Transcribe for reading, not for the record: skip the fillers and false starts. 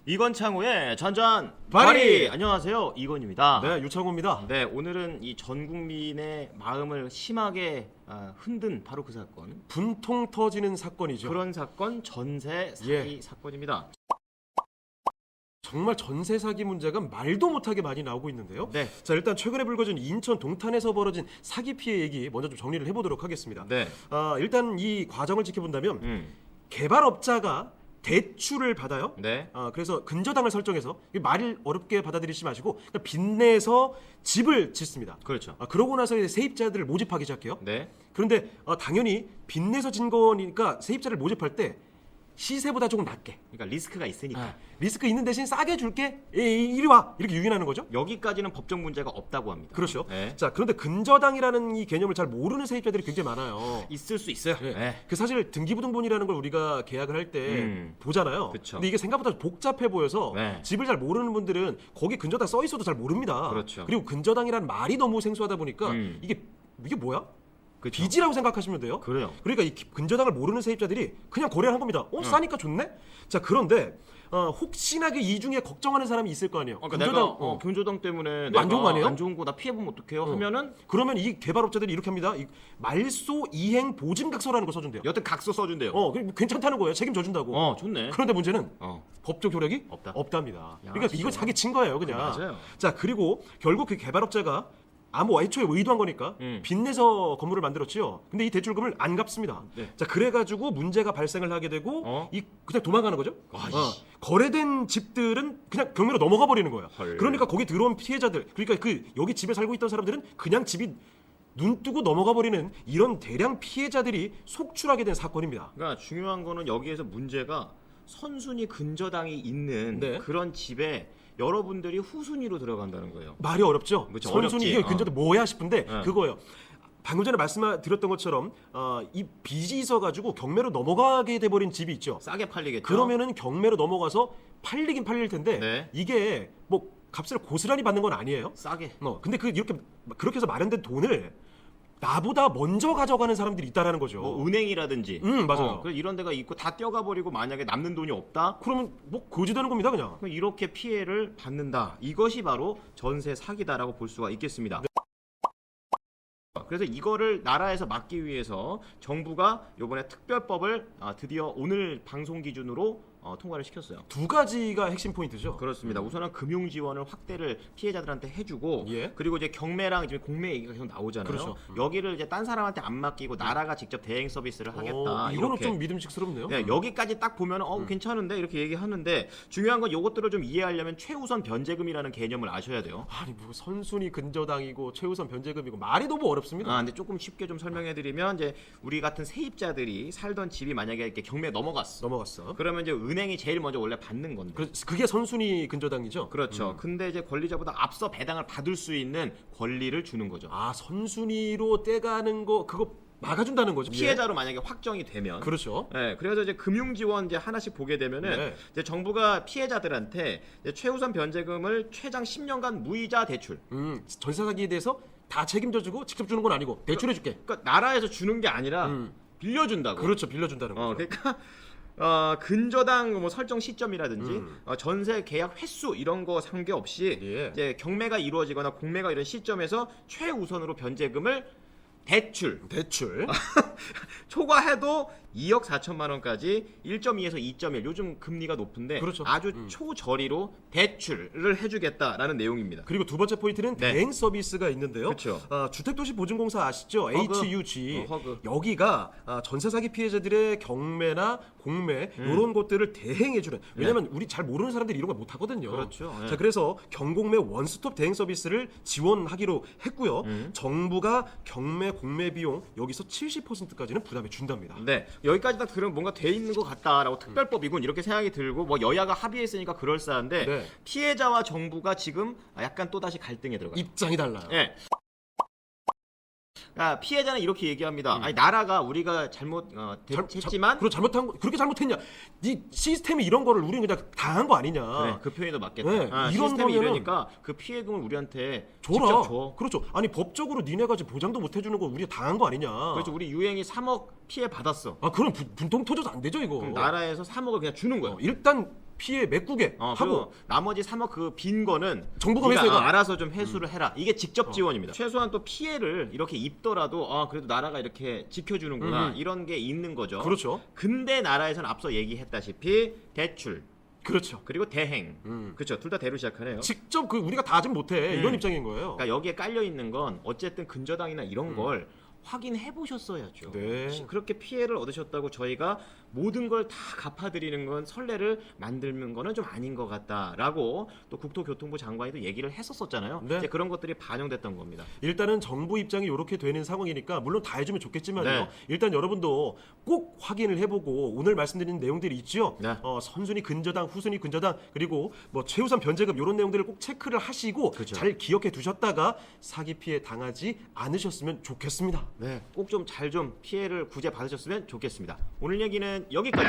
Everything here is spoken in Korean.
이건창우의 전전 발이! 안녕하세요, 이건입니다. 네, 유창호입니다. 네, 오늘은 이 전 국민의 마음을 심하게 흔든 바로 그 사건, 분통 터지는 사건이죠. 그런 사건, 전세 사기 예. 사건입니다. 정말 전세 사기 문제가 말도 못하게 많이 나오고 있는데요. 네. 자, 일단 최근에 불거진 인천 동탄에서 벌어진 사기 피해 얘기 먼저 좀 정리를 해보도록 하겠습니다. 네. 일단 이 과정을 지켜본다면 개발업자가 대출을 받아요. 네. 그래서 근저당을 설정해서 말을 어렵게 받아들이지 마시고 그냥 빚내서 집을 짓습니다. 그렇죠. 그러고 나서 이제 세입자들을 모집하기 시작해요. 네. 그런데 당연히 빚내서 진 거니까 세입자를 모집할 때 시세보다 조금 낮게. 그러니까 리스크가 있으니까. 리스크 있는 대신 싸게 줄게. 이리 와. 이렇게 유인하는 거죠. 여기까지는 법적 문제가 없다고 합니다. 그렇죠. 네. 자, 그런데 근저당이라는 이 개념을 잘 모르는 세입자들이 굉장히 많아요. 있을 수 있어요. 네. 네. 그 사실 등기부등본이라는 걸 우리가 계약을 할 때 보잖아요. 그쵸. 근데 이게 생각보다 복잡해 보여서 네. 집을 잘 모르는 분들은 거기 근저당 써 있어도 잘 모릅니다. 그렇죠. 그리고 근저당이라는 말이 너무 생소하다 보니까 이게 뭐야? 그렇죠. 빚이라고 생각하시면 돼요. 그래요. 그러니까 이 근저당을 모르는 세입자들이 그냥 거래를 한 겁니다. 싸니까 좋네? 자, 그런데 혹시나 그 이 중에 걱정하는 사람이 있을 거 아니에요. 그러니까 내가 근저당 때문에 안 좋은 거 아니에요? 안 좋은 거 나 피해보면 어떡해요? 하면은 그러면 이 개발업자들이 이렇게 합니다. 말소 이행 보증각서라는 거 써준대요. 여튼 각서 써준대요. 괜찮다는 거예요. 책임져 준다고. 좋네. 그런데 문제는 어. 법적 효력이 없다. 없답니다. 야, 그러니까 진짜. 이거 자기 친 거예요, 그냥. 맞아요. 자, 그리고 결국 그 개발업자가 애초에 의도한 거니까 빚내서 건물을 만들었지요. 근데 이 대출금을 안 갚습니다. 네. 자, 그래가지고 문제가 발생을 하게 되고 그냥 도망가는 거죠. 와, 거래된 집들은 그냥 경매로 넘어가 버리는 거예요. 헐. 그러니까 거기 들어온 피해자들, 그러니까 여기 집에 살고 있던 사람들은 그냥 집이 눈 뜨고 넘어가 버리는 이런 대량 피해자들이 속출하게 된 사건입니다. 그러니까 중요한 거는 여기에서 문제가 선순위 근저당이 있는 네. 그런 집에 여러분들이 후순위로 들어간다는 거예요. 말이 어렵죠. 그렇죠. 선순위 어렵지. 이게 근저당 뭐야 싶은데 네. 그거예요. 방금 전에 말씀드렸던 것처럼 이 빚이 있어가지고 경매로 넘어가게 돼버린 집이 있죠. 싸게 팔리겠죠. 그러면은 경매로 넘어가서 팔리긴 팔릴 텐데 네. 이게 뭐 값을 고스란히 받는 건 아니에요. 싸게. 근데 그렇게 해서 마련된 돈을 나보다 먼저 가져가는 사람들이 있다라는 거죠. 뭐 은행이라든지. 맞아요. 그래서 이런 데가 있고 다 떼어가 버리고 만약에 남는 돈이 없다. 그러면 뭐 거지되는 겁니다, 그냥. 그럼 이렇게 피해를 받는다. 이것이 바로 전세 사기다라고 볼 수가 있겠습니다. 그래서 이거를 나라에서 막기 위해서 정부가 이번에 특별법을 드디어 오늘 방송 기준으로 통과를 시켰어요. 두 가지가 핵심 포인트죠. 그렇습니다. 우선은 금융 지원을 확대를 피해자들한테 해주고, 예. 그리고 이제 경매랑 지금 공매 얘기가 계속 나오잖아요. 그렇죠. 여기를 이제 딴 사람한테 안 맡기고 나라가 직접 대행 서비스를 하겠다. 이거는 이렇게. 좀 믿음직스럽네요. 네, 여기까지 딱 보면 괜찮은데 이렇게 얘기하는데 중요한 건 이것들을 좀 이해하려면 최우선 변제금이라는 개념을 아셔야 돼요. 아니 뭐 선순위 근저당이고 최우선 변제금이고 말이 너무 어렵습니다. 근데 조금 쉽게 좀 설명해드리면 이제 우리 같은 세입자들이 살던 집이 만약에 이렇게 경매에 넘어갔어. 그러면 이제 은행이 제일 먼저 원래 받는 건데. 그게 선순위 근저당이죠. 그렇죠. 근데 이제 권리자보다 앞서 배당을 받을 수 있는 권리를 주는 거죠. 선순위로 떼가는 거 그거 막아준다는 거죠. 피해자로 만약에 확정이 되면. 그렇죠. 네, 그래서 이제 금융 지원 이제 하나씩 보게 되면은 네. 이제 정부가 피해자들한테 이제 최우선 변제금을 최장 10년간 무이자 대출. 전세 사기에 대해서 다 책임져주고 직접 주는 건 아니고 대출해줄게. 그러니까 나라에서 주는 게 아니라 빌려준다고. 그렇죠, 빌려준다는 거죠. 그러니까 근저당 뭐 설정 시점이라든지 전세 계약 횟수 이런 거 상관없이 예. 이제 경매가 이루어지거나 공매가 이런 시점에서 최우선으로 변제금을 대출 초과해도 2억 4천만 원까지 1.2에서 2.1 요즘 금리가 높은데 그렇죠. 아주 초저리로 대출을 해주겠다라는 내용입니다. 그리고 두 번째 포인트는 네. 대행 서비스가 있는데요. 그렇죠. 주택도시보증공사 아시죠? 허그. HUG. 허그. 여기가 전세 사기 피해자들의 경매나 공매 이런 것들을 대행해주는. 왜냐면 우리 잘 모르는 사람들이 이런 걸 못 하거든요. 그렇죠. 네. 자, 그래서 경공매 원스톱 대행 서비스를 지원하기로 했고요. 정부가 경매 공매 비용 여기서 70%까지는 부담해 준답니다. 네, 여기까지 딱 들으면 뭔가 돼 있는 것 같다라고 특별법이군 이렇게 생각이 들고 뭐 여야가 합의했으니까 그럴싸한데 네. 피해자와 정부가 지금 약간 또 다시 갈등에 들어가요. 입장이 달라요. 네. 그러니까 피해자는 이렇게 얘기합니다. 아니 나라가 우리가 잘못했지만 그리고 잘못한 거 그렇게 잘못했냐? 이 시스템이 이런 거를 우리는 그냥 당한 거 아니냐? 그래, 그 표현이 더 맞겠다. 네, 이런 이런 시스템이 거면은- 이러니까 그 피해금을 우리한테 줘라. 직접 줘. 그렇죠. 아니 법적으로 니네가 지금 보장도 못 해주는 거 우리가 당한 거 아니냐? 그렇죠. 우리 유행이 3억 피해 받았어. 아 그럼 분통 터져도 안 되죠 이거. 그럼 나라에서 3억을 그냥 주는 거야. 일단 피해 메꾸게 하고 하고 나머지 3억 그 빈 거는 정부가 네가, 회수해가. 알아서 좀 회수를 해라. 이게 직접 지원입니다. 최소한 또 피해를 이렇게 입더라도 그래도 나라가 이렇게 지켜주는구나 이런 게 있는 거죠. 그렇죠. 근데 나라에서는 앞서 얘기했다시피 대출 그렇죠. 그리고 대행 그렇죠. 둘 다 대로 시작하네요. 직접 그 우리가 다 하진 못해 이런 입장인 거예요. 그러니까 여기에 깔려 있는 건 어쨌든 근저당이나 이런 걸 확인해 보셨어야죠. 네. 그렇게 피해를 얻으셨다고 저희가 모든 걸 다 갚아드리는 건 선례를 만들는 거는 좀 아닌 것 같다라고 또 국토교통부 장관이도 얘기를 했었잖아요. 네. 이제 그런 것들이 반영됐던 겁니다. 일단은 정부 입장이 이렇게 되는 상황이니까 물론 다 해주면 좋겠지만요. 네. 일단 여러분도 꼭 확인을 해보고 오늘 말씀드린 내용들이 있죠. 네. 선순위 근저당, 후순위 근저당 그리고 뭐 최우선 변제급 이런 내용들을 꼭 체크를 하시고 그죠. 잘 기억해 두셨다가 사기 피해 당하지 않으셨으면 좋겠습니다. 네, 꼭 좀 잘 좀 피해를 구제 받으셨으면 좋겠습니다. 오늘 얘기는 여기까지.